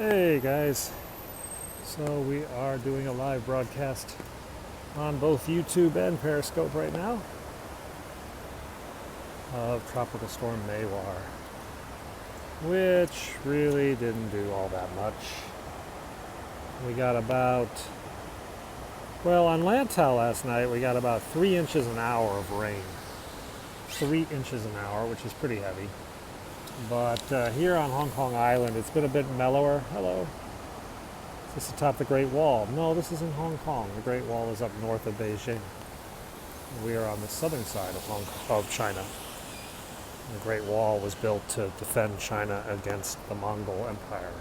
Hey guys, so we are doing a live broadcast on both YouTube and Periscope right now of Tropical Storm Mawar, which really didn't do all that much. We got on Lantau last night, we got about 3 inches an hour of rain. 3 inches an hour, which is pretty heavy. But here on Hong Kong Island, it's been a bit mellower. Hello. Is this atop the Great Wall? No, this is in Hong Kong. The Great Wall is up north of Beijing. We are on the southern side of China. The Great Wall was built to defend China against the Mongol Empire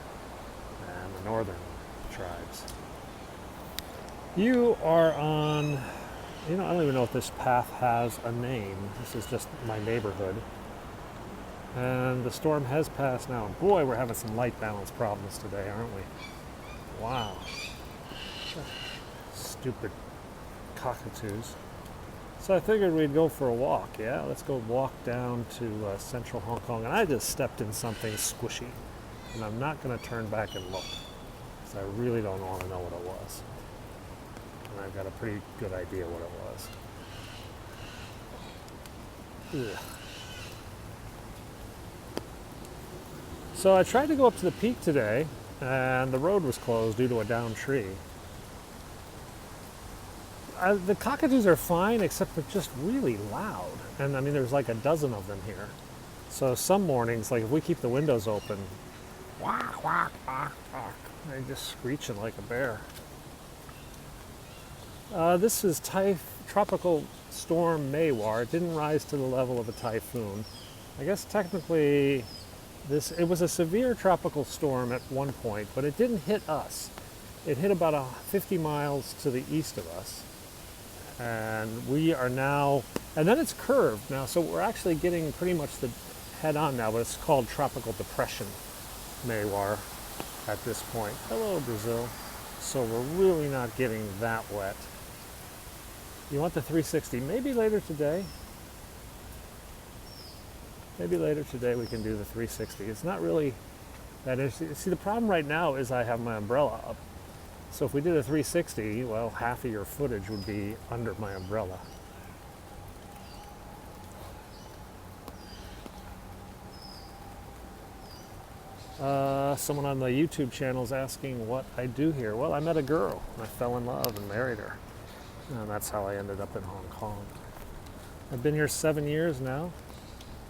and the northern tribes. You are on, I don't even know if this path has a name. This is just my neighborhood. And the storm has passed now. And boy, we're having some light balance problems today, aren't we? Wow. Stupid cockatoos. So I figured we'd go for a walk. Yeah, let's go walk down to central Hong Kong. And I just stepped in something squishy. And I'm not going to turn back and look, because I really don't want to know what it was. And I've got a pretty good idea what it was. Ugh. So I tried to go up to the peak today, and the road was closed due to a downed tree. The cockatoos are fine, except they're just really loud. And I mean, there's like a dozen of them here. So some mornings, like if we keep the windows open, whack, whack, whack, whack, they're just screeching like a bear. This is Tropical Storm Mawar. It didn't rise to the level of a typhoon. I guess technically it was a severe tropical storm at one point, but it didn't hit us. It hit about 50 miles to the east of us. And we are now, and then it's curved now, so we're actually getting pretty much the head on now, but it's called Tropical Depression Mawar at this point. Hello, Brazil. So we're really not getting that wet. You want the 360? Maybe later today. Maybe later today we can do the 360. It's not really that interesting. See, the problem right now is I have my umbrella up. So if we did a 360, well, half of your footage would be under my umbrella. Someone on the YouTube channel is asking what I do here. Well, I met a girl. I fell in love and married her. And that's how I ended up in Hong Kong. I've been here 7 years now.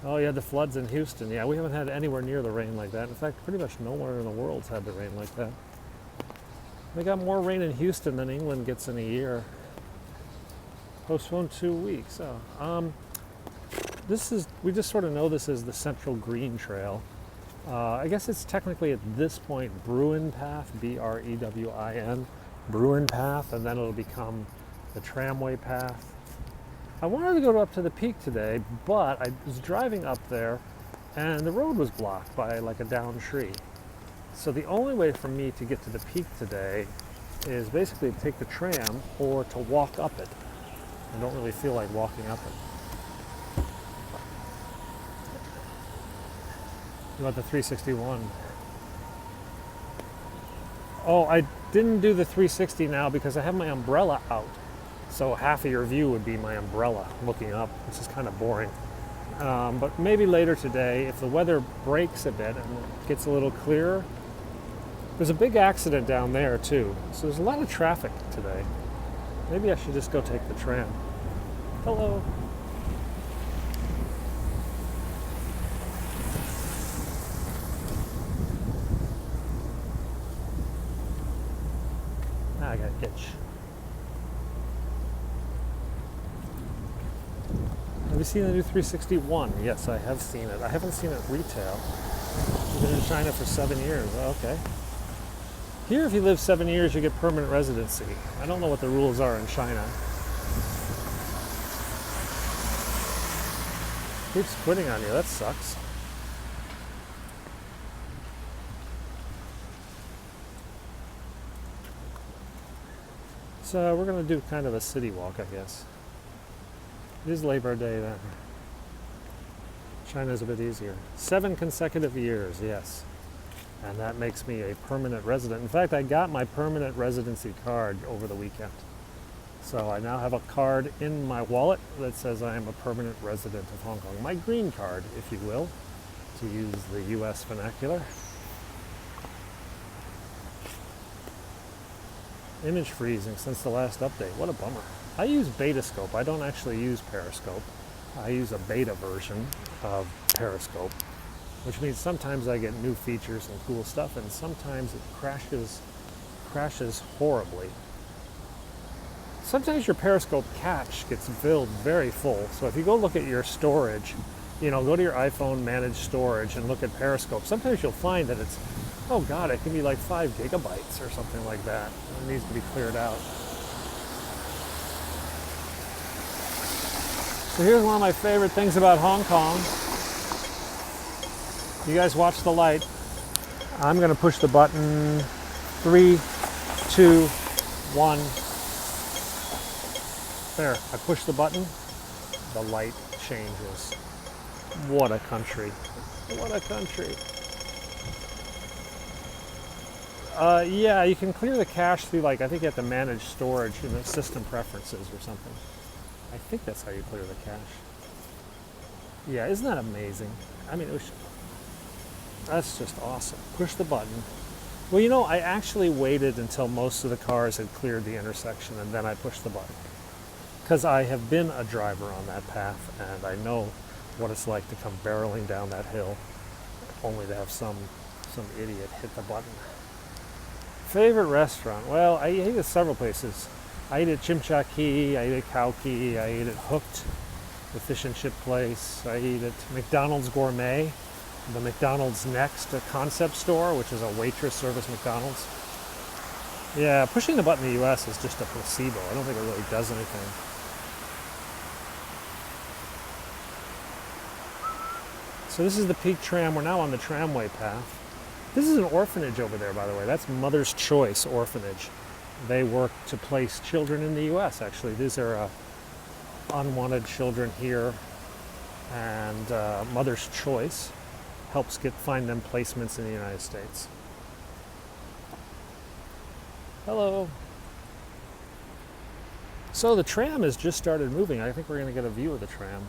Oh, yeah, the floods in Houston. Yeah, we haven't had anywhere near the rain like that. In fact, pretty much nowhere in the world's had the rain like that. They got more rain in Houston than England gets in a year. Postponed 2 weeks. Oh, we just sort of know this is the Central Green Trail. I guess it's technically at this point Bruin Path, B-R-E-W-I-N, Bruin Path, and then it'll become the Tramway Path. I wanted to go up to the peak today, but I was driving up there and the road was blocked by like a downed tree. So the only way for me to get to the peak today is basically to take the tram or to walk up it. I don't really feel like walking up it. What about the 361? Oh, I didn't do the 360 now because I have my umbrella out. So half of your view would be my umbrella looking up, which is kind of boring. But maybe later today, if the weather breaks a bit and it gets a little clearer. There's a big accident down there too, so there's a lot of traffic today. Maybe I should just go take the tram. Hello. I got an itch. Have you seen the new 361? Yes, I have seen it. I haven't seen it retail. I've been in China for 7 years. Okay. Here, if you live 7 years, you get permanent residency. I don't know what the rules are in China. Keeps quitting on you. That sucks. So we're going to do kind of a city walk, I guess. It is Labor Day then. China's a bit easier. 7 consecutive years, yes. and that makes me a permanent resident. In fact, I got my permanent residency card over the weekend. So I now have a card in my wallet that says I am a permanent resident of Hong Kong. My green card, if you will, to use the US vernacular. Image freezing since the last update. What a bummer. I use Betascope. I don't actually use Periscope. I use a beta version of Periscope, which means sometimes I get new features and cool stuff, and sometimes it crashes horribly. Sometimes your Periscope cache gets filled very full. So if you go look at your storage, go to your iPhone manage storage and look at Periscope, sometimes you'll find that it's, oh God, it can be like 5 gigabytes or something like that. It needs to be cleared out. So here's one of my favorite things about Hong Kong. You guys watch the light. I'm going to push the button. 3, 2, 1. There, I push the button. The light changes. What a country. What a country. Yeah, you can clear the cache through, I think you have to manage storage in the system preferences or something. I think that's how you clear the cache. Yeah, isn't that amazing? I mean, that's just awesome. Push the button. Well, I actually waited until most of the cars had cleared the intersection and then I pushed the button. Because I have been a driver on that path and I know what it's like to come barreling down that hill only to have some idiot hit the button. Favorite restaurant? Well, I ate at several places. I ate at Chim Cha Kee, I ate at Khao Kee, I ate at Hooked, the fish and chip place. I ate at McDonald's Gourmet, the McDonald's Next concept store, which is a waitress service McDonald's. Yeah, pushing the button in the US is just a placebo. I don't think it really does anything. So this is the Peak Tram. We're now on the tramway path. This is an orphanage over there, by the way. That's Mother's Choice Orphanage. They work to place children in the U.S., actually. These are unwanted children here. And Mother's Choice helps find them placements in the United States. Hello. So the tram has just started moving. I think we're going to get a view of the tram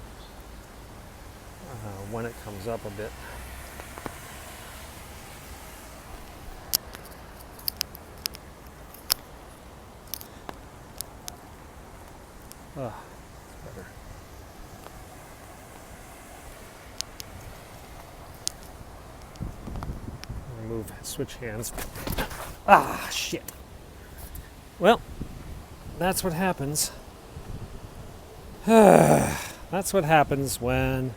when it comes up a bit. It's better. Switch hands. Shit. Well, that's what happens. That's what happens when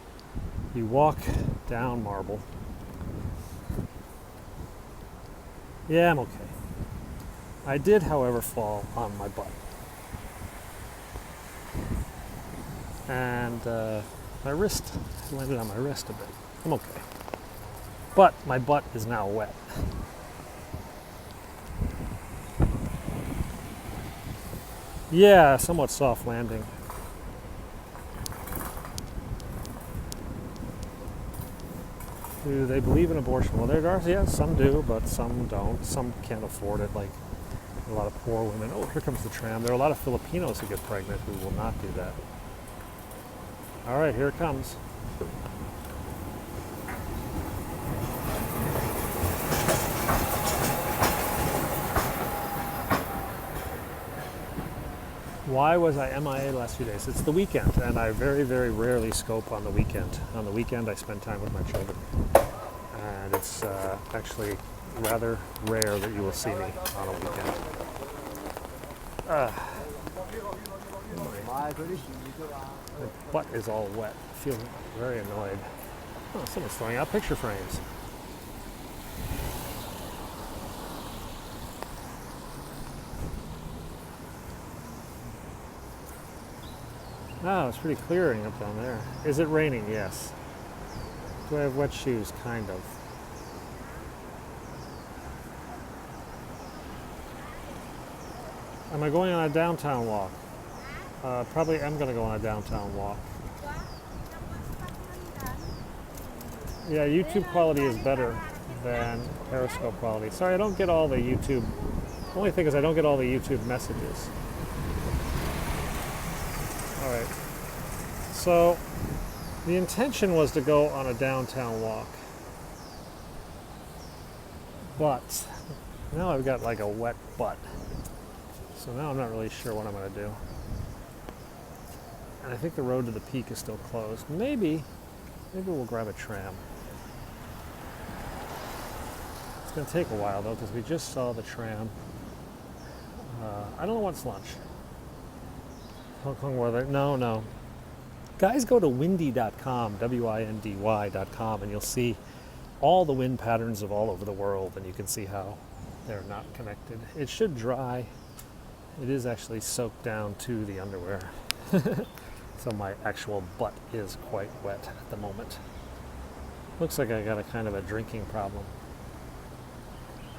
you walk down marble. Yeah, I'm okay. I did, however, fall on my butt. And my wrist landed on my wrist a bit. I'm okay. But my butt is now wet. Yeah, somewhat soft landing. Do they believe in abortion? Well, there are, yeah, some do, but some don't. Some can't afford it, like a lot of poor women. Oh, here comes the tram. There are a lot of Filipinos who get pregnant who will not do that. All right, here it comes. Why was I MIA the last few days? It's the weekend, and I very, very rarely scope on the weekend. On the weekend, I spend time with my children. And it's actually rather rare that you will see me on a weekend. My butt is all wet. I feel very annoyed. Oh, someone's throwing out picture frames. Oh, it's pretty clearing up down there. Is it raining? Yes. Do I have wet shoes? Kind of. Am I going on a downtown walk? Probably am going to go on a downtown walk. Yeah, YouTube quality is better. than Periscope quality. Sorry, I don't get all the YouTube. The only thing is I don't get all the YouTube messages. All right. So the intention was to go on a downtown walk. But now I've got like a wet butt. So now I'm not really sure what I'm going to do. And I think the road to the peak is still closed. Maybe we'll grab a tram. It's going to take a while though because we just saw the tram. I don't know what's lunch. Hong Kong weather. No. Guys, go to windy.com, windy.com, and you'll see all the wind patterns of all over the world, and you can see how they're not connected. It should dry. It is actually soaked down to the underwear. So my actual butt is quite wet at the moment. Looks like I got a kind of a drinking problem.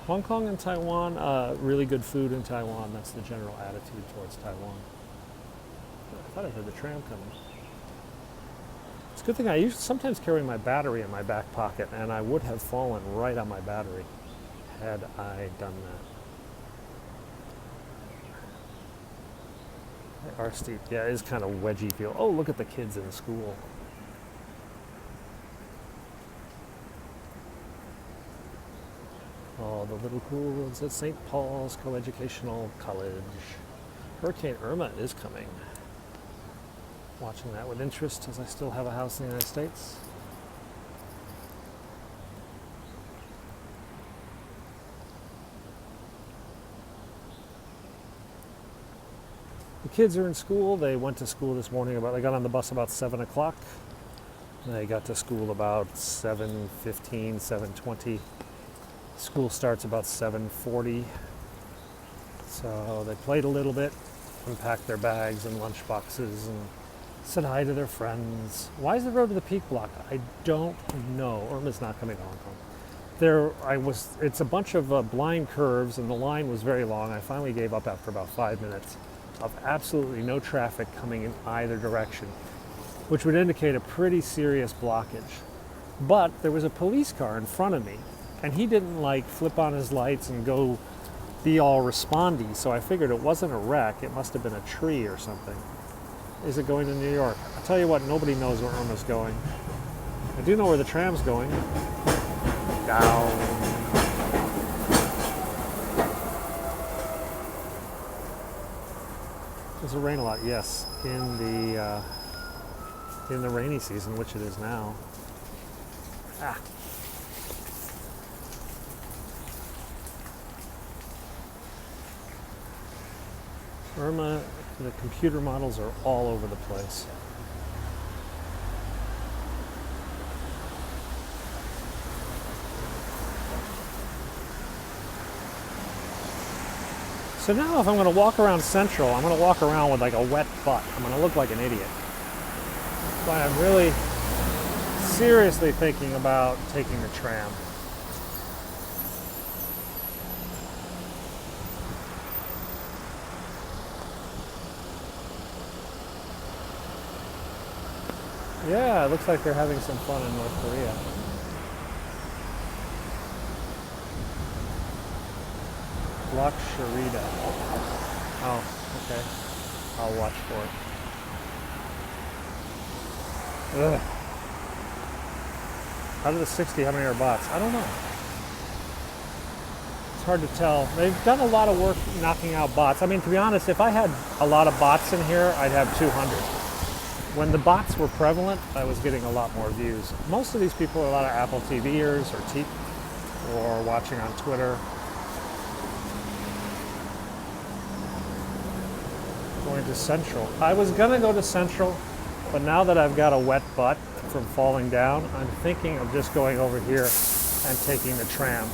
Hong Kong and Taiwan, really good food in Taiwan. That's the general attitude towards Taiwan. I thought I heard the tram coming. It's a good thing I sometimes carry my battery in my back pocket, and I would have fallen right on my battery had I done that. Our steep, yeah, it is kind of wedgy feel. Oh, look at the kids in school. Oh, the little cool ones at St. Paul's Coeducational College. Hurricane Irma is coming. Watching that with interest as I still have a house in the United States. The kids are in school. They went to school this morning they got on the bus about 7 o'clock. They got to school about 7:15, 7:20. School starts about 7:40. So they played a little bit, unpacked their bags and lunch boxes, and said hi to their friends. Why is the road to the peak blocked? I don't know. Irma's not coming to Hong Kong. It's a bunch of blind curves, and the line was very long. I finally gave up after about 5 minutes of absolutely no traffic coming in either direction, which would indicate a pretty serious blockage. But there was a police car in front of me, and he didn't flip on his lights and go be all respondy, so I figured it wasn't a wreck. It must have been a tree or something. Is it going to New York? I'll tell you what, nobody knows where Irma's going. I do know where the tram's going. Down. Does it rain a lot? Yes, in the rainy season, which it is now. Irma, the computer models are all over the place. So now if I'm going to walk around Central, I'm going to walk around with a wet butt. I'm going to look like an idiot. But I'm really seriously thinking about taking the tram. Yeah, it looks like they're having some fun in North Korea. Block Sharida. Oh, okay. I'll watch for it. Ugh. Out of the 60, how many are bots? I don't know. It's hard to tell. They've done a lot of work knocking out bots. I mean, to be honest, if I had a lot of bots in here, I'd have 200. When the bots were prevalent, I was getting a lot more views. Most of these people are a lot of Apple TVers or watching on Twitter. Going to Central. I was gonna go to Central, but now that I've got a wet butt from falling down, I'm thinking of just going over here and taking the tram.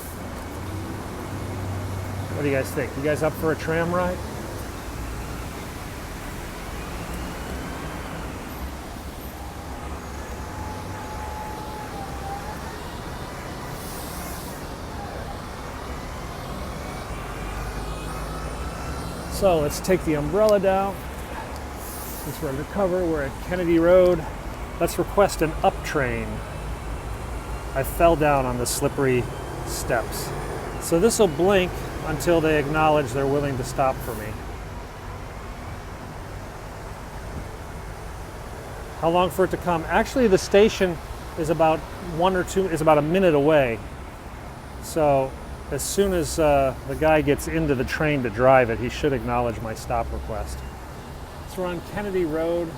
What do you guys think? You guys up for a tram ride? So let's take the umbrella down. Since we're undercover, we're at Kennedy Road. Let's request an up train. I fell down on the slippery steps. So this will blink until they acknowledge they're willing to stop for me. How long for it to come? Actually, the station is about about a minute away. So as soon as the guy gets into the train to drive it, he should acknowledge my stop request. So we're on Kennedy Road.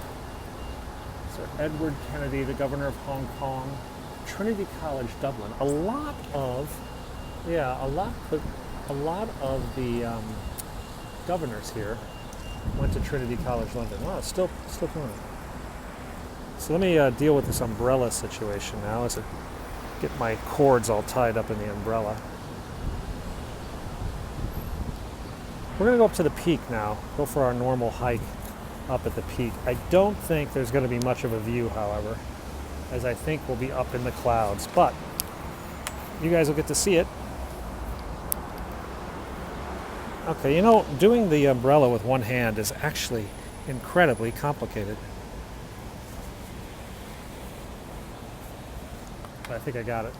Sir Edward Kennedy, the governor of Hong Kong. Trinity College, Dublin. A lot of the governors here went to Trinity College, London. Wow, it's still going. So let me deal with this umbrella situation now as I get my cords all tied up in the umbrella. We're going to go up to the peak now, go for our normal hike up at the peak. I don't think there's going to be much of a view, however, as I think we'll be up in the clouds, but you guys will get to see it. Okay, you know, doing the umbrella with one hand is actually incredibly complicated. I think I got it.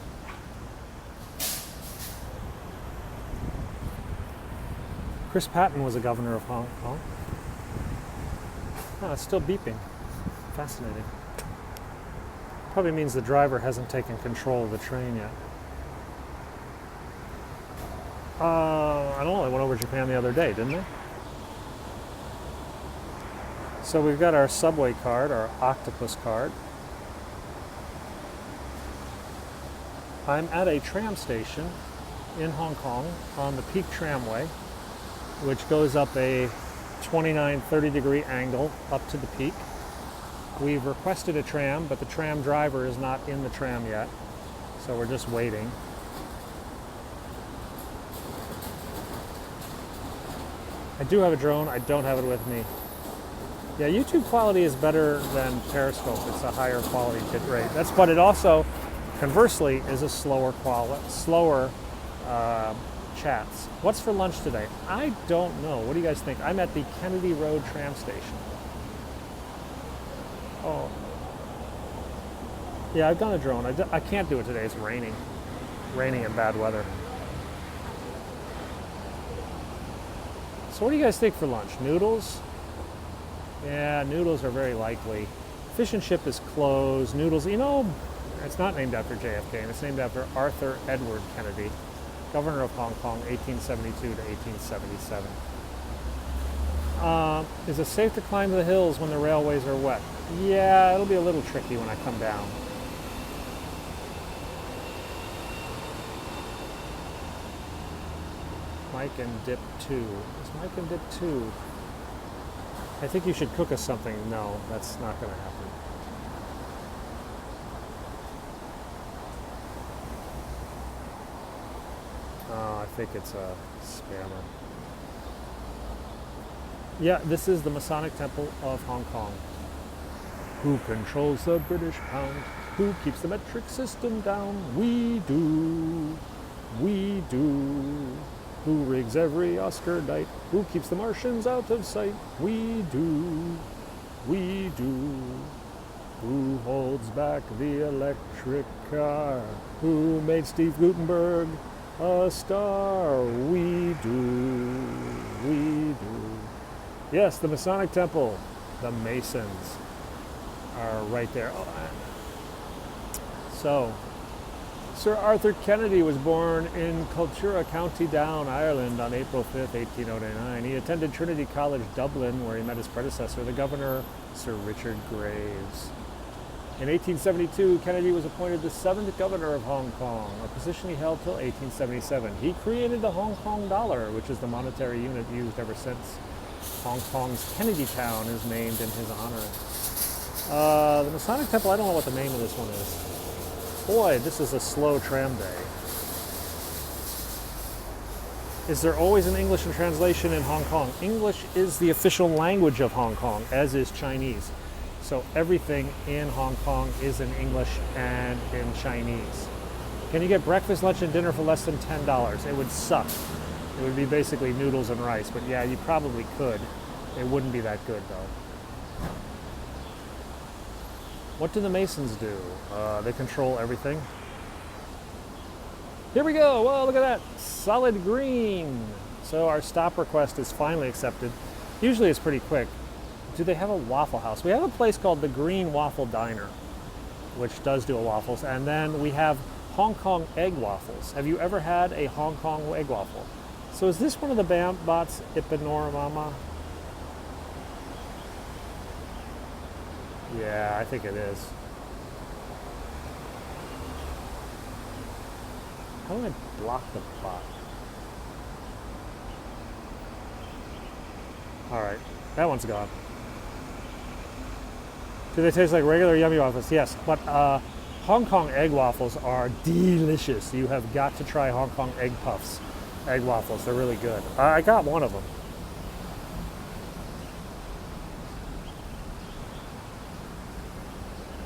Chris Patton was a governor of Hong Kong. Oh, it's still beeping. Fascinating. Probably means the driver hasn't taken control of the train yet. I don't know, they went over Japan the other day, didn't they? So we've got our subway card, our octopus card. I'm at a tram station in Hong Kong on the Peak Tramway, which goes up a 29-30 degree angle up to the peak. We've requested a tram, but the tram driver is not in the tram yet, so we're just waiting. I do have a drone, I don't have it with me. Yeah, YouTube quality is better than Periscope. It's a higher quality bit rate. But it also, conversely, is a slower chats. What's for lunch today? I don't know. What do you guys think? I'm at the Kennedy Road tram station. Oh. Yeah, I've done a drone. I can't do it today. It's raining. Raining and bad weather. So what do you guys think for lunch? Noodles? Yeah, noodles are very likely. Fish and chip is closed. Noodles, you know, it's not named after JFK, and it's named after Arthur Edward Kennedy, governor of Hong Kong, 1872 to 1877. Is it safe to climb the hills when the railways are wet? Yeah, it'll be a little tricky when I come down. Mike and Dip 2. Is Mike and Dip 2? I think you should cook us something. No, that's not going to happen. Oh, I think it's a spammer. Yeah, this is the Masonic Temple of Hong Kong. Who controls the British pound? Who keeps the metric system down? We do. We do. Who rigs every Oscar night? Who keeps the Martians out of sight? We do. We do. Who holds back the electric car? Who made Steve Gutenberg a star? We do. We do. Yes, the Masonic Temple. The Masons are right there. So, Sir Arthur Kennedy was born in Cultura, County Down, Ireland on April 5th, 1809. He attended Trinity College, Dublin, where he met his predecessor, the governor, Sir Richard Graves. In 1872, Kennedy was appointed the 7th governor of Hong Kong, a position he held till 1877. He created the Hong Kong dollar, which is the monetary unit used ever since. Hong Kong's Kennedy Town is named in his honor. The Masonic Temple, I don't know what the name of this one is. Boy, this is a slow tram day. Is there always an English translation in Hong Kong? English is the official language of Hong Kong, as is Chinese. So everything in Hong Kong is in English and in Chinese. Can you get breakfast, lunch, and dinner for less than $10? It would suck. It would be basically noodles and rice, but yeah, you probably could. It wouldn't be that good, though. What do the Masons do? They control everything. Here we go. Whoa, look at that. Solid green. So our stop request is finally accepted. Usually it's pretty quick. Do they have a Waffle House? We have a place called the Green Waffle Diner, which does do waffles. And then we have Hong Kong egg waffles. Have you ever had a Hong Kong egg waffle? So is this one of the bots, Ipanorama? Yeah, I think it is. How do I block the bot? Alright, that one's gone. Do they taste like regular yummy waffles? Yes, but Hong Kong egg waffles are delicious. You have got to try Hong Kong egg puffs, egg waffles. They're really good. I got one of them.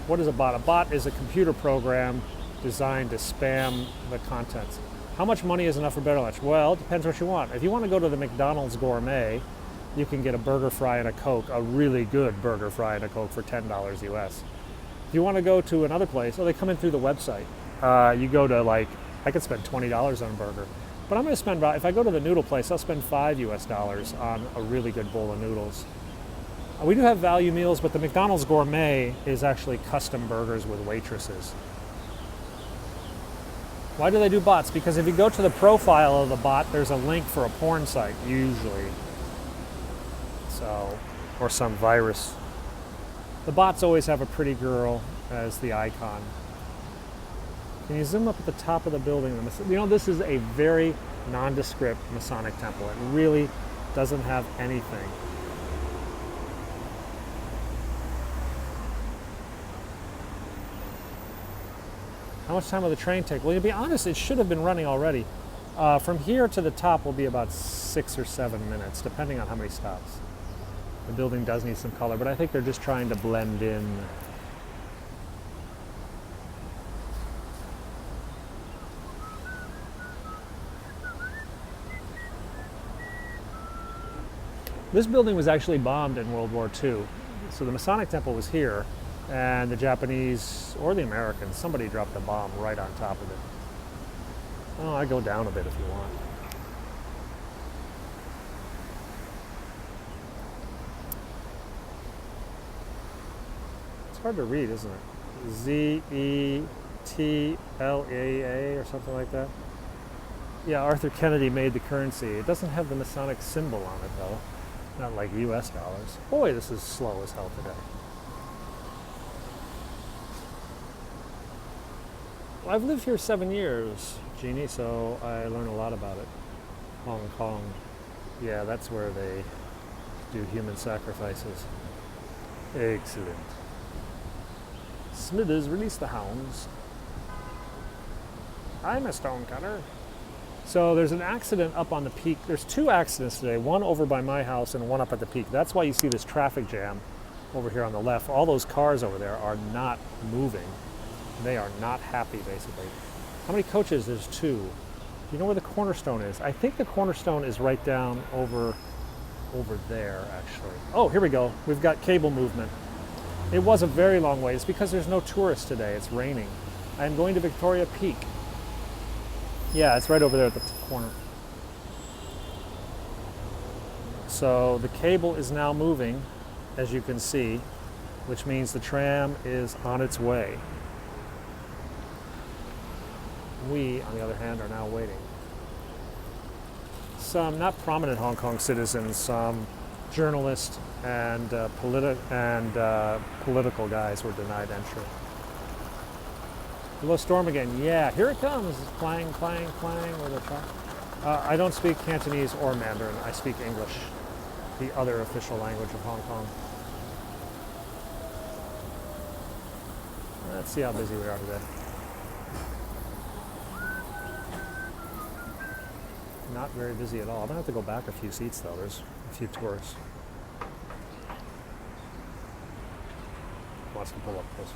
What is a bot? A bot is a computer program designed to spam the contents. How much money is enough for better lunch? Well, it depends what you want. If you want to go to the McDonald's Gourmet, you can get a burger fry and a Coke, a really good burger fry and a Coke for $10 US. If you want to go to another place, they come in through the website. You go to I could spend $20 on a burger. But I'm going to spend if I go to the noodle place, I'll spend $5 US on a really good bowl of noodles. We do have value meals, but the McDonald's Gourmet is actually custom burgers with waitresses. Why do they do bots? Because if you go to the profile of the bot, there's a link for a porn site, usually. So, or some virus. The bots always have a pretty girl as the icon. Can you zoom up at the top of the building? You know, this is a very nondescript Masonic temple. It really doesn't have anything. How much time will the train take? Well, to be honest, it should have been running already. From here to the top will be about 6 or 7 minutes, depending on how many stops. The building does need some color, but I think they're just trying to blend in. This building was actually bombed in World War II. So the Masonic Temple was here, and the Japanese, or the Americans, somebody dropped a bomb right on top of it. Oh, I go down a bit if you want. It's hard to read, isn't it? Z-E-T-L-A-A or something like that. Yeah, Arthur Kennedy made the currency. It doesn't have the Masonic symbol on it, though. Not like US dollars. Boy, this is slow as hell today. Well, I've lived here 7 years, Jeannie, so I learn a lot about it. Hong Kong. Yeah, that's where they do human sacrifices. Excellent. Smithers, release the hounds. I'm a stonecutter. So there's an accident up on the peak. There's 2 accidents today, one over by my house and one up at the peak. That's why you see this traffic jam over here on the left. All those cars over there are not moving. They are not happy, basically. How many coaches? There's 2. Do you know where the cornerstone is? I think the cornerstone is right down over there, actually. Oh, here we go. We've got cable movement. It was a very long way. It's because there's no tourists today. It's raining. I'm going to Victoria Peak. Yeah, it's right over there at the corner. So the cable is now moving, as you can see, which means the tram is on its way. We, on the other hand, are now waiting. Some not prominent Hong Kong citizens, some journalists and political guys were denied entry. Hello, Storm again. Yeah, here it comes. Clang, clang, clang. With a truck. I don't speak Cantonese or Mandarin. I speak English, the other official language of Hong Kong. Let's see how busy we are today. Not very busy at all. I'm going to have to go back a few seats, though. There's a few tourists. Wants to pull up closer.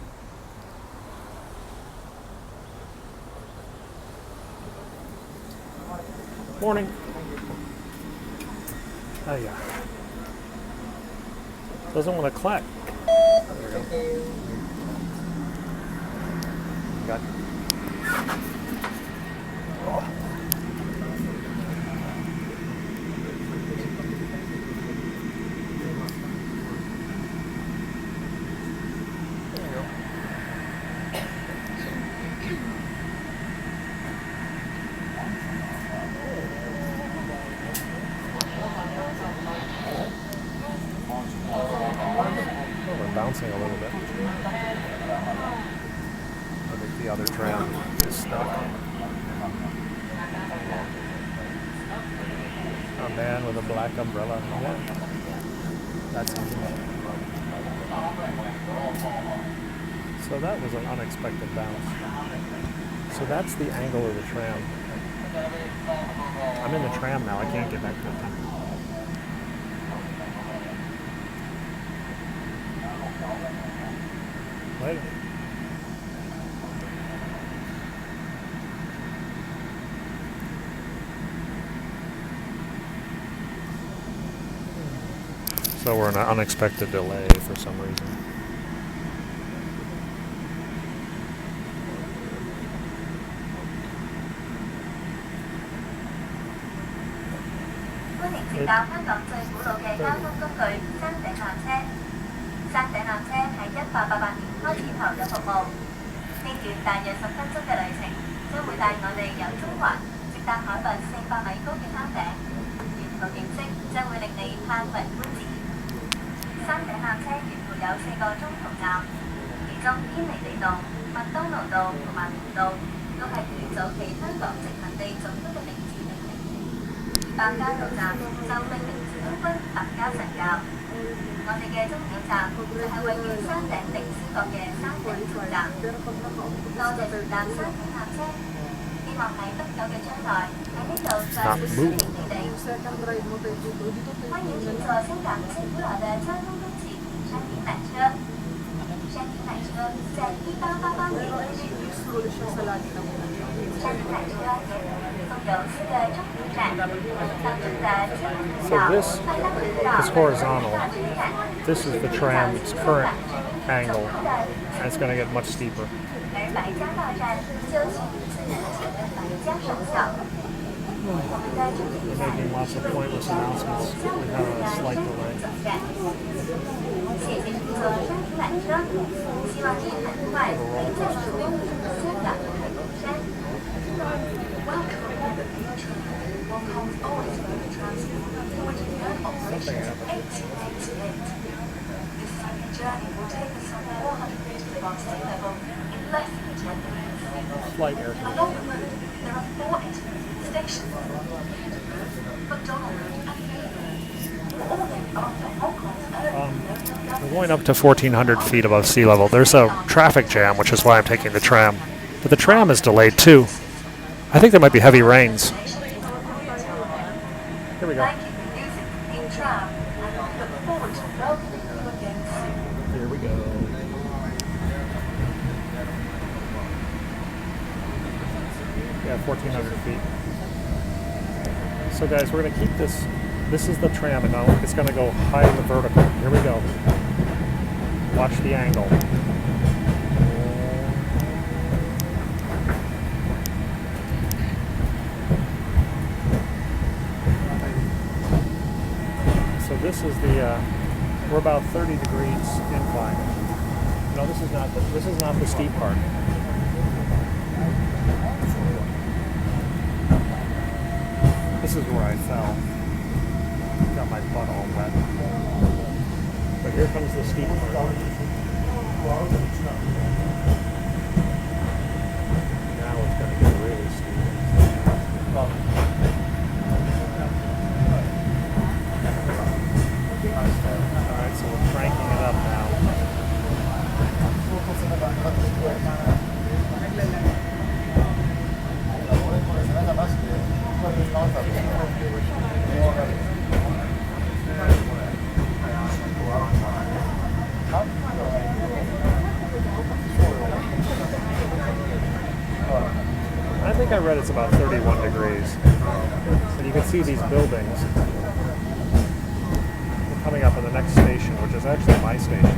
Morning. Oh yeah. Doesn't want to clack. There we go. Got. other tram is stuck. A man with a black umbrella. Yeah. That's easy. So that was an unexpected bounce. So that's the angle of the tram. I'm in the tram now. I can't get back to it. Later. So we're in an unexpected delay for some reason. Not moving. So this is horizontal. This is the tram's current angle, and it's going to get much steeper. We're making lots of pointless announcements. We have a slight delay. Something happened. Flight air conditioning. We're going up to 1,400 feet above sea level. There's a traffic jam, which is why I'm taking the tram. But the tram is delayed too. I think there might be heavy rains. Here we go. Here we go. Yeah, 1,400 feet. So guys, we're going to keep this. This is the tram, and now it's going to go high in the vertical. Here we go. Watch the angle. So this is the. We're about 30 degrees incline. No, this is not the steep part. This is where I fell. Got my butt all wet. But here comes the steep part. Now it's going to get really steep. Alright, so we're cranking it up now. I think I read it's about 31 degrees. And you can see these buildings. We're coming up on the next station, which is actually my station.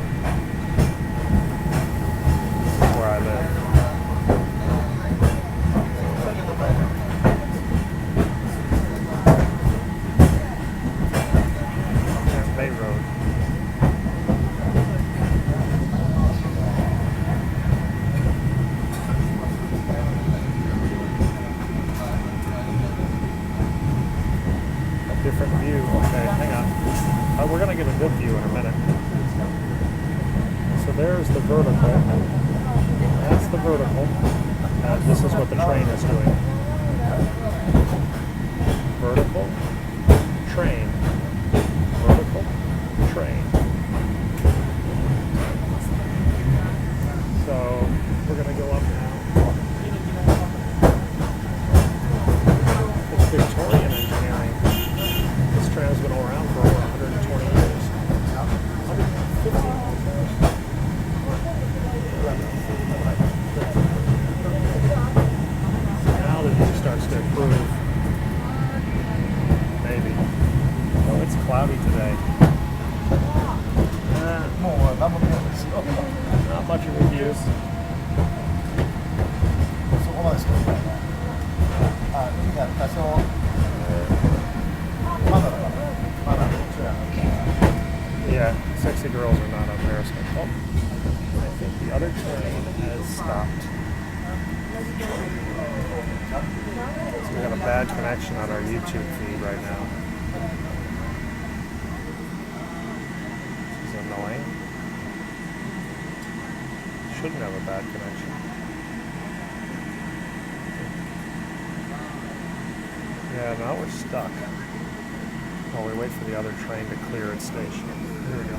This is where I live. There's Bay Road. Different view. Okay, hang on. We're going to get a good view in a minute. So there's the vertical. That's the vertical. This is what the train is doing. Vertical, train, vertical, train. So we're going to go up now. It's Victorian engineering. This tram's been around for over 120 years. 150 years. Now the view starts to improve. Maybe. Oh, it's cloudy today. Not much of a view. Yeah, sexy girls are not on Periscope. Oh, I think the other train has stopped. So we have a bad connection on our YouTube feed right now. This is annoying. Shouldn't have a bad connection. Yeah, now we're stuck. While we wait for the other train to clear its station. Here we go.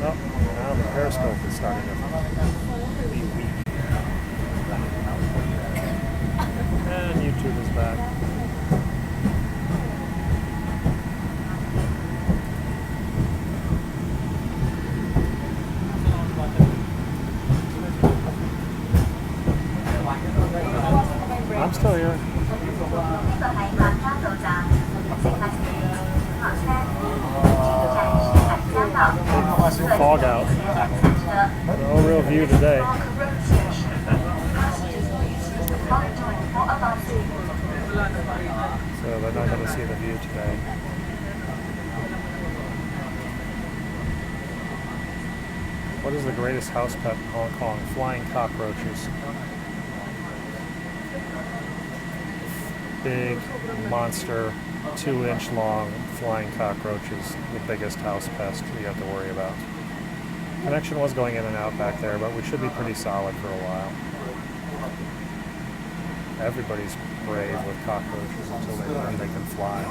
Oh, now the Periscope is starting to be weak. And YouTube is back. I'm still here. Fog out. No real view today. So they're not going to see the view today. What is the greatest house pet in Hong Kong? Flying cockroaches. Big, monster, 2-inch long flying cockroaches, the biggest house pest you have to worry about. Connection was going in and out back there, but we should be pretty solid for a while. Everybody's brave with cockroaches until they learn they can fly.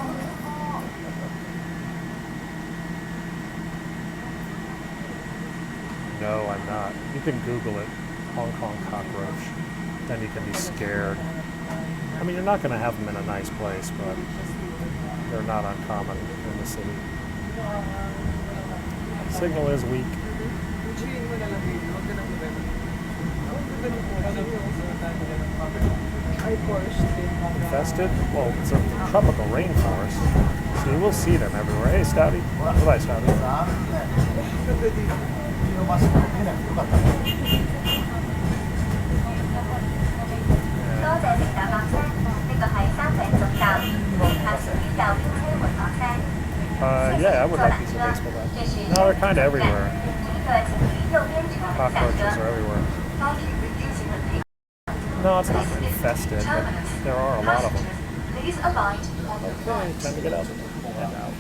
No, I'm not. You can Google it, Hong Kong cockroach, then you can be scared. I mean, you're not going to have them in a nice place, but they're not uncommon in the city. Signal is weak. Infested? Well, it's a tropical rainforest, so you will see them everywhere. Hey, Stouty. Goodbye, Stouty. Yeah, I would like these baseball bats. No, they're kind of everywhere. Cockroaches are everywhere. No, it's not infested, but there are a lot of them. Okay, time to get up. And out.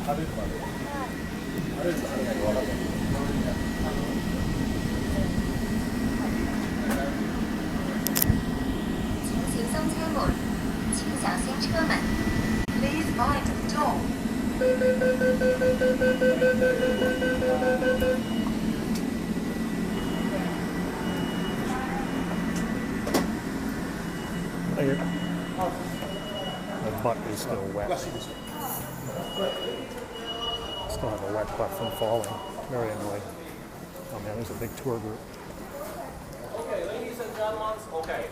Please mind the door. My butt is still wet. Still have a wet butt from falling. Very annoying. Oh man, there's a big tour group. Okay, ladies and gentlemen, okay.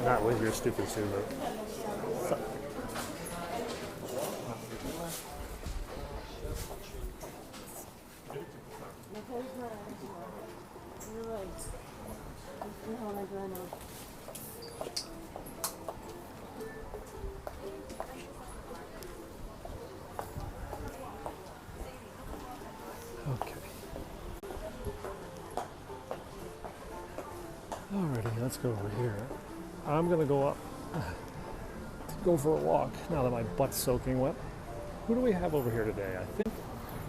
Not with your stupid Subaru. Okay. Alrighty, let's go over here. I'm gonna go up go for a walk now that my butt's soaking wet. Who do we have over here today?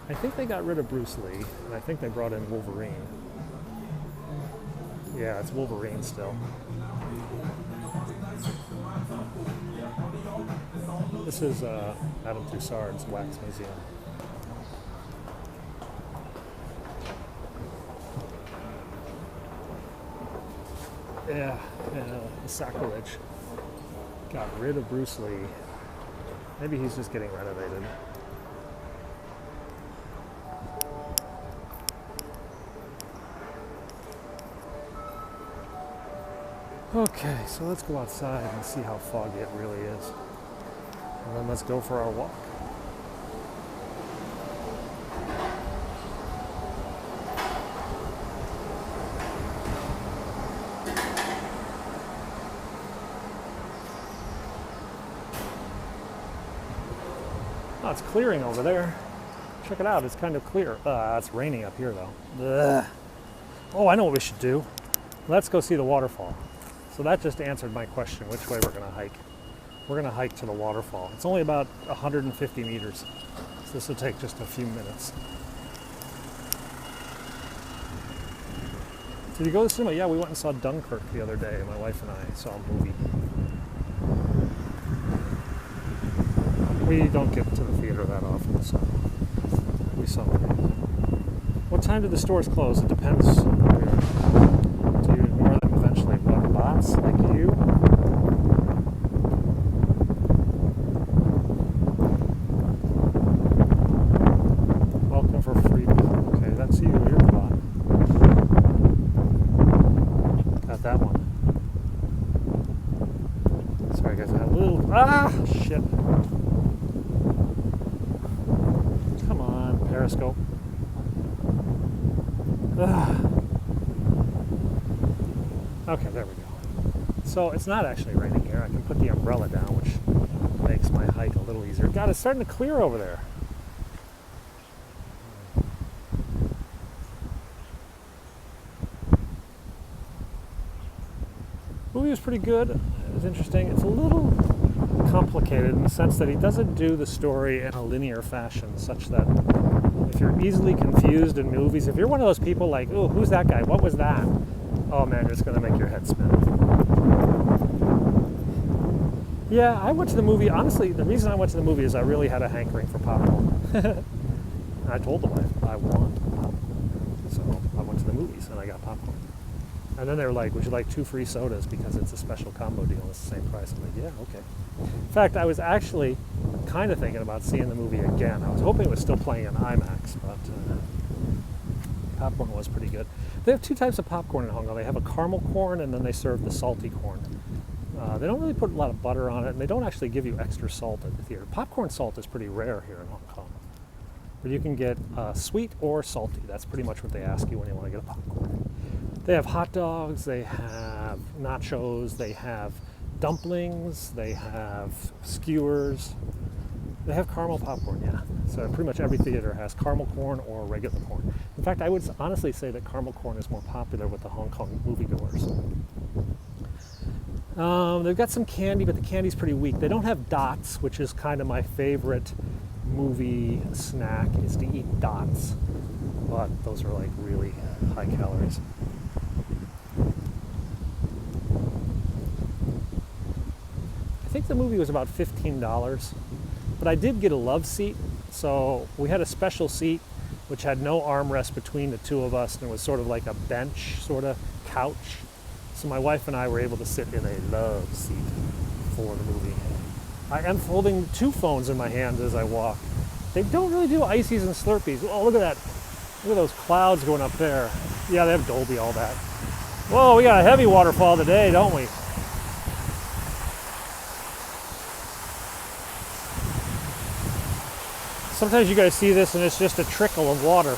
I think they got rid of Bruce Lee, and I think they brought in Wolverine. Yeah, it's Wolverine still. This is Adam Tussauds Wax Museum. Yeah, sacrilege. Got rid of Bruce Lee. Maybe he's just getting renovated. Okay, so let's go outside and see how foggy it really is. And then let's go for our walk. Oh, it's clearing over there. Check it out, it's kind of clear. It's raining up here though. Ugh. Oh, I know what we should do. Let's go see the waterfall. So that just answered my question, which way we're gonna hike. We're gonna hike to the waterfall. It's only about 150 meters. So this will take just a few minutes. Did you go to the cinema? Yeah, we went and saw Dunkirk the other day. My wife and I saw a movie. We don't get to the theater that often, so we saw it. What time do the stores close? It depends. Do you ignore them eventually? What, bots like you? Welcome for free. Okay, that's you. You're the bot. Got that one. Sorry guys, I had a little... shit. Periscope. Okay, there we go. So it's not actually raining here. I can put the umbrella down, which makes my hike a little easier. God, it's starting to clear over there. The movie was pretty good. It was interesting. It's a little complicated in the sense that he doesn't do the story in a linear fashion, such that if you're easily confused in movies, if you're one of those people like, oh, who's that guy? What was that? Oh man, it's going to make your head spin. Yeah, I went to the movie. Honestly, the reason I went to the movie is I really had a hankering for popcorn. And I told the wife, I want popcorn. So I went to the movies and I got popcorn. And then they were like, would you like 2 free sodas because it's a special combo deal, it's the same price? I'm like, yeah, okay. In fact, I was actually kind of thinking about seeing the movie again. I was hoping it was still playing in IMAX, but popcorn was pretty good. They have 2 types of popcorn in Hong Kong. They have a caramel corn and then they serve the salty corn. They don't really put a lot of butter on it, and they don't actually give you extra salt at the theater. Popcorn salt is pretty rare here in Hong Kong. But you can get sweet or salty. That's pretty much what they ask you when you want to get a popcorn. They have hot dogs, they have nachos, they have dumplings, they have skewers. They have caramel popcorn, yeah. So pretty much every theater has caramel corn or regular corn. In fact, I would honestly say that caramel corn is more popular with the Hong Kong moviegoers. They've got some candy, but the candy's pretty weak. They don't have dots, which is kind of my favorite movie snack, is to eat dots. But those are like really high calories. I think the movie was about $15, but I did get a love seat. So we had a special seat which had no armrest between the two of us, and it was sort of like a bench, sort of couch. So my wife and I were able to sit in a love seat for the movie. I am holding 2 phones in my hands as I walk. They don't really do ices and Slurpees. Oh, look at that. Look at those clouds going up there. Yeah, they have Dolby, all that. Whoa, we got a heavy waterfall today, don't we? Sometimes you guys see this and it's just a trickle of water.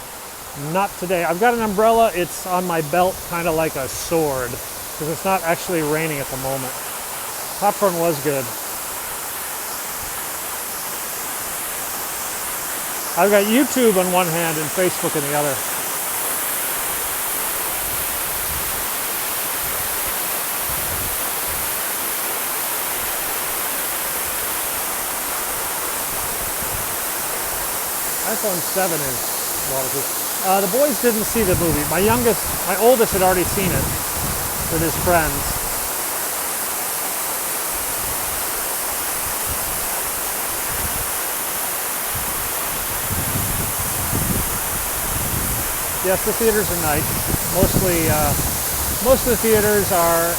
Not today. I've got an umbrella. It's on my belt kind of like a sword because it's not actually raining at the moment. Popcorn was good. I've got YouTube on one hand and Facebook in the other. iPhone 7 is waterproof. The boys didn't see the movie. My oldest had already seen it with his friends. Yes, the theaters are nice. Most of the theaters are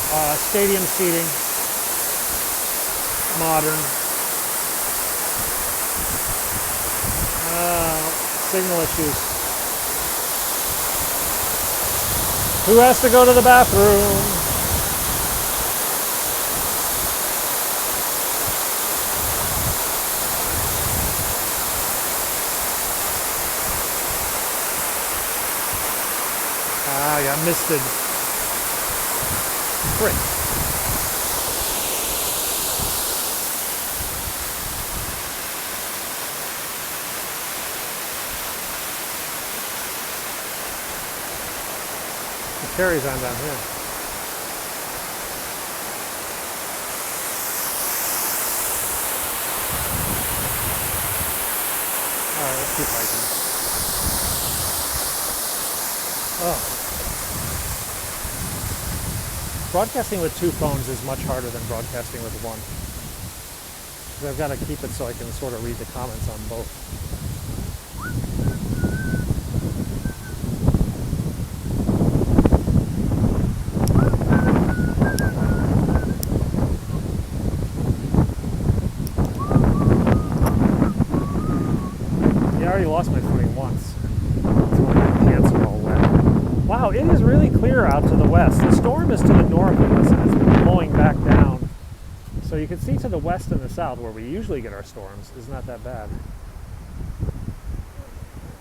stadium seating, modern. Signal issues. Who has to go to the bathroom? Ah, I got misted. Great. It carries on down here. All right, let's keep hiking. Oh. Broadcasting with two phones is much harder than broadcasting with one. So I've got to keep it so I can sort of read the comments on both. Yeah, I already lost my footing once. That's when my pants are all wet. Wow, it is really clear out to the west. The storm is to the north of us and it's blowing back down. So you can see to the west and the south, where we usually get our storms, is not that bad.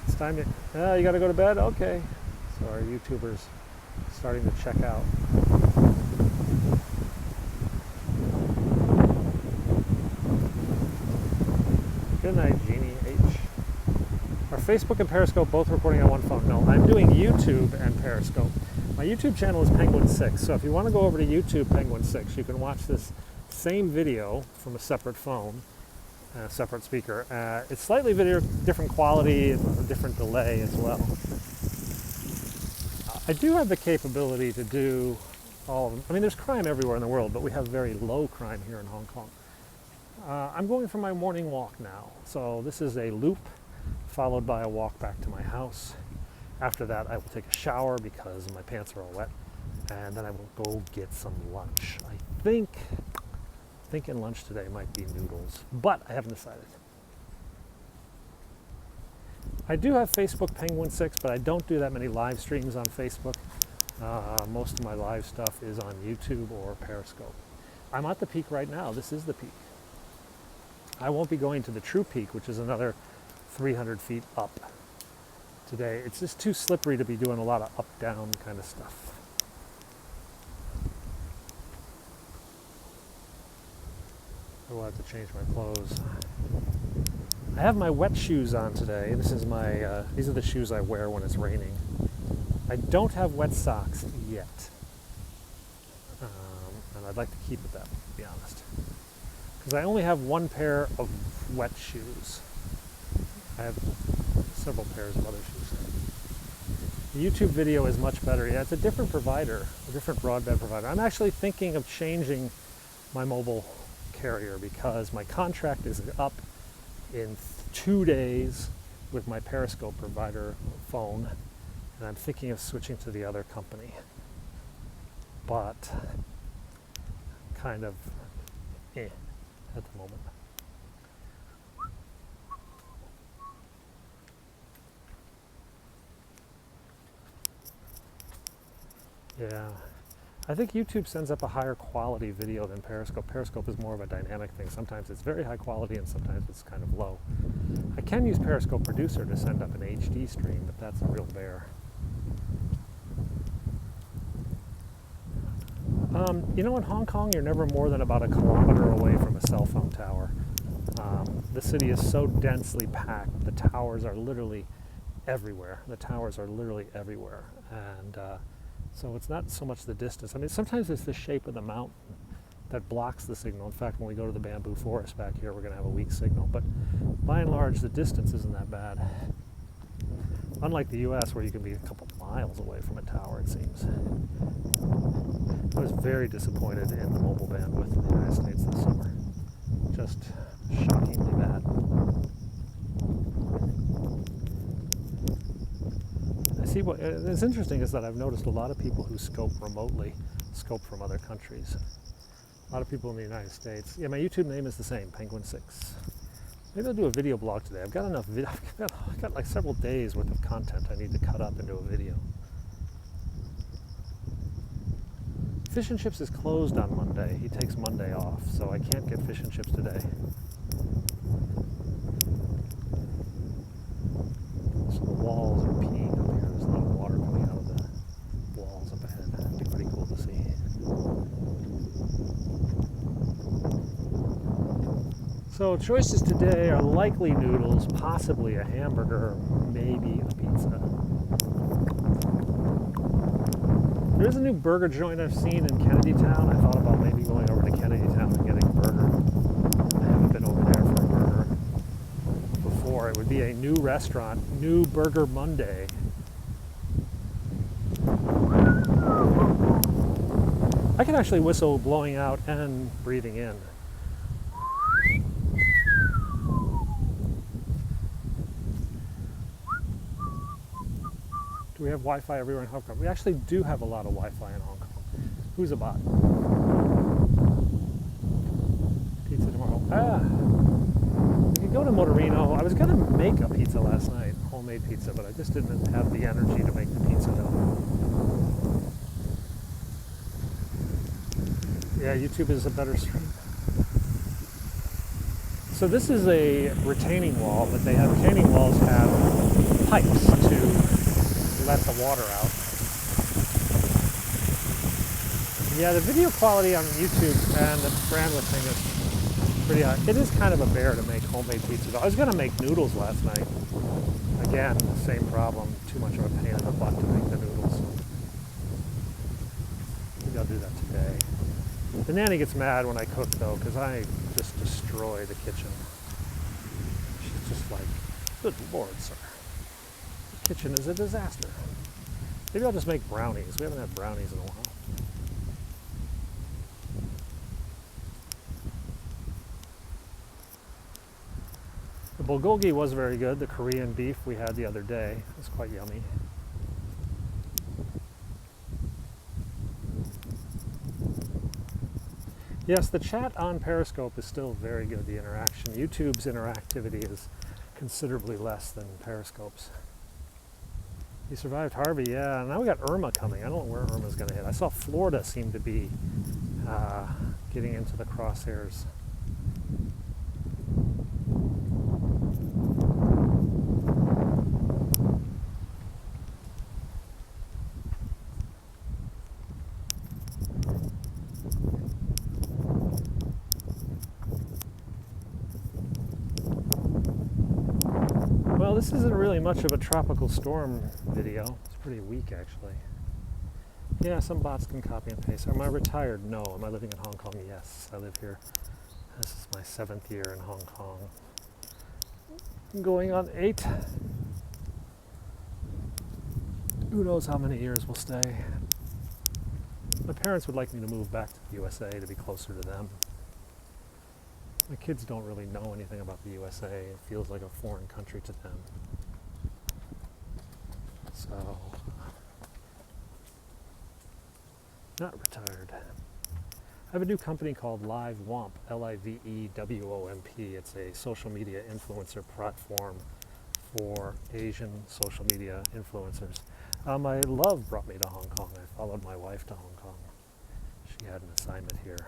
It's time to, you gotta go to bed? Okay. So our YouTubers starting to check out. Good night, Jeannie H. Are Facebook and Periscope both recording on one phone? No, I'm doing YouTube and Periscope. My YouTube channel is Penguin6, so if you want to go over to YouTube Penguin6, you can watch this same video from a separate phone, a separate speaker. It's slightly different quality and a different delay as well. I do have the capability to do all of them. I mean, there's crime everywhere in the world, but we have very low crime here in Hong Kong. I'm going for my morning walk now. So this is a loop followed by a walk back to my house. After that, I will take a shower because my pants are all wet, and then I will go get some lunch. I think thinking lunch today might be noodles, but I haven't decided. I do have Facebook Penguin6, but I don't do that many live streams on Facebook. Most of my live stuff is on YouTube or Periscope. I'm at the peak right now. This is the peak. I won't be going to the true peak, which is another 300 feet up today. It's just too slippery to be doing a lot of up-down kind of stuff. I will have to change my clothes. I have my wet shoes on today. This is my, these are the shoes I wear when it's raining. I don't have wet socks yet. And I'd like to keep it that way, to be honest. Because I only have one pair of wet shoes. I have several pairs of other shoes. The YouTube video is much better. Yeah, it's a different provider, a different broadband provider. I'm actually thinking of changing my mobile carrier because my contract is up in 2 days with my Periscope provider phone, and I'm thinking of switching to the other company. But kind of at the moment. Yeah, I think YouTube sends up a higher quality video than Periscope. Periscope is more of a dynamic thing. Sometimes it's very high quality and sometimes it's kind of low. I can use Periscope Producer to send up an HD stream, but that's a real bear. You know, in Hong Kong, you're never more than about a kilometer away from a cell phone tower. The city is so densely packed. The towers are literally everywhere. The towers are literally everywhere. And so it's not so much the distance. I mean, sometimes it's the shape of the mountain that blocks the signal. In fact, when we go to the bamboo forest back here, we're going to have a weak signal. But by and large, the distance isn't that bad. Unlike the US, where you can be a couple miles away from a tower, it seems. I was very disappointed in the mobile bandwidth in the United States this summer. Just shockingly bad. I see what is interesting is that I've noticed a lot of people who scope remotely scope from other countries. A lot of people in the United States. Yeah, my YouTube name is the same, Penguin6. Maybe I'll do a video blog today. I've got enough I've got like several days worth of content I need to cut up into a video. Fish and Chips is closed on Monday. He takes Monday off, so I can't get Fish and Chips today. So the walls are peeing up here. There's a lot of water coming out of the walls up ahead. That'd be pretty cool to see. So choices today are likely noodles, possibly a hamburger, maybe a pizza. There's a new burger joint I've seen in Kennedytown. I thought about maybe going over to Kennedytown and getting a burger. I haven't been over there for a burger before. It would be a new restaurant, New Burger Monday. I can actually whistle blowing out and breathing in. We have Wi-Fi everywhere in Hong Kong. We actually do have a lot of Wi-Fi in Hong Kong. Who's a bot? Pizza tomorrow. We could go to Motorino. I was going to make a pizza last night, homemade pizza, but I just didn't have the energy to make the pizza dough. Yeah, YouTube is a better stream. So this is a retaining wall, but they have retaining walls have pipes to let the water out. Yeah, the video quality on YouTube and the bandwidth thing is pretty high. It is kind of a bear to make homemade pizza. I was going to make noodles last night. Again, same problem. Too much of a pain in the butt to make the noodles. Maybe I'll do that today. The nanny gets mad when I cook, though, because I just destroy the kitchen. She's just like, good Lord, sir. Kitchen is a disaster. Maybe I'll just make brownies. We haven't had brownies in a while. The bulgogi was very good. The Korean beef we had the other day was quite yummy. Yes, the chat on Periscope is still very good, the interaction. YouTube's interactivity is considerably less than Periscope's. He survived Harvey, yeah. Now we got Irma coming. I don't know where Irma's going to hit. I saw Florida seem to be getting into the crosshairs. Well, this isn't really much of a tropical storm video. It's pretty weak, actually. Yeah, some bots can copy and paste. Am I retired? No. Am I living in Hong Kong? Yes, I live here. This is my 7th year in Hong Kong. I'm going on 8. Who knows how many years we'll stay. My parents would like me to move back to the USA to be closer to them. My kids don't really know anything about the USA. It feels like a foreign country to them. So, not retired. I have a new company called LiveWomp, L-I-V-E-W-O-M-P. It's a social media influencer platform for Asian social media influencers. My love brought me to Hong Kong. I followed my wife to Hong Kong. She had an assignment here.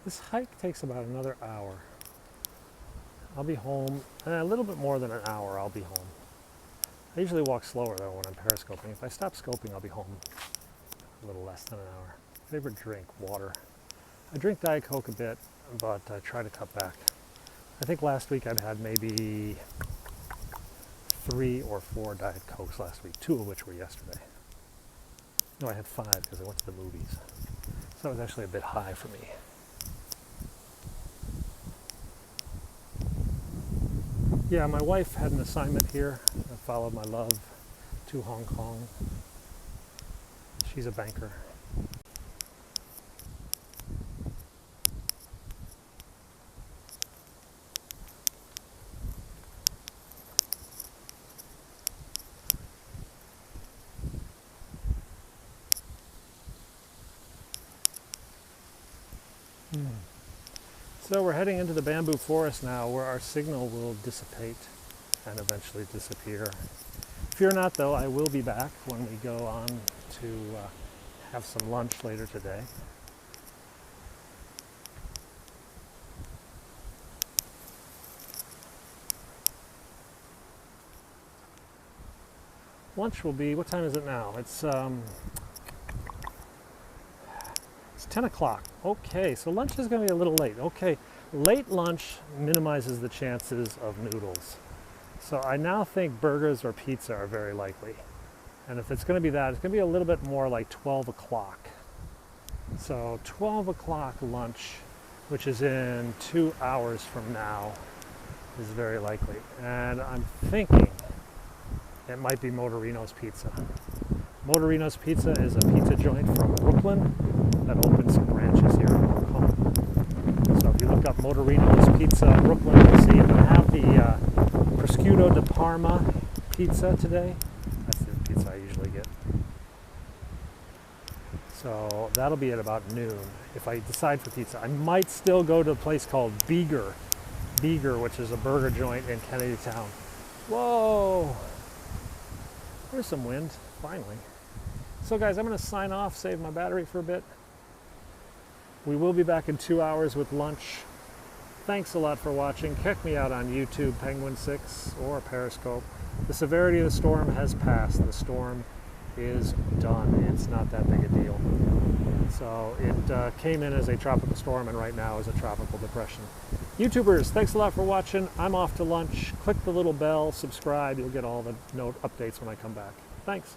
This hike takes about another hour. I'll be home, a little bit more than an hour I'll be home. I usually walk slower though when I'm periscoping. If I stop scoping, I'll be home a little less than an hour. Favorite drink, water. I drink Diet Coke a bit, but I try to cut back. I think last week I'd had maybe 3 or 4 Diet Cokes last week, 2 of which were yesterday. No, I had 5 because I went to the movies. So that was actually a bit high for me. Yeah, my wife had an assignment here. I followed my love to Hong Kong. She's a banker. So we're heading into the bamboo forest now where our signal will dissipate and eventually disappear. Fear not though, I will be back when we go on to have some lunch later today. Lunch will be, what time is it now? It's 10 o'clock. Okay, so lunch is going to be a little late. Okay, late lunch minimizes the chances of noodles. So I now think burgers or pizza are very likely. And if it's going to be that, it's going to be a little bit more like 12 o'clock. So 12 o'clock lunch, which is in 2 hours from now, is very likely. And I'm thinking it might be Motorino's Pizza. Motorino's Pizza is a pizza joint from Brooklyn that opened some branches here in Hong Kong. So if you look up Motorino's Pizza Brooklyn, you'll see I'm going to have the prosciutto di Parma pizza today. That's the pizza I usually get. So that'll be at about noon. If I decide for pizza, I might still go to a place called Beager, which is a burger joint in Kennedy Town. Whoa! There's some wind, finally. So guys, I'm going to sign off, save my battery for a bit. We will be back in 2 hours with lunch. Thanks a lot for watching. Check me out on YouTube, Penguin6 or Periscope. The severity of the storm has passed. The storm is done. It's not that big a deal. So it came in as a tropical storm and right now is a tropical depression. YouTubers, thanks a lot for watching. I'm off to lunch. Click the little bell, subscribe. You'll get all the note updates when I come back. Thanks.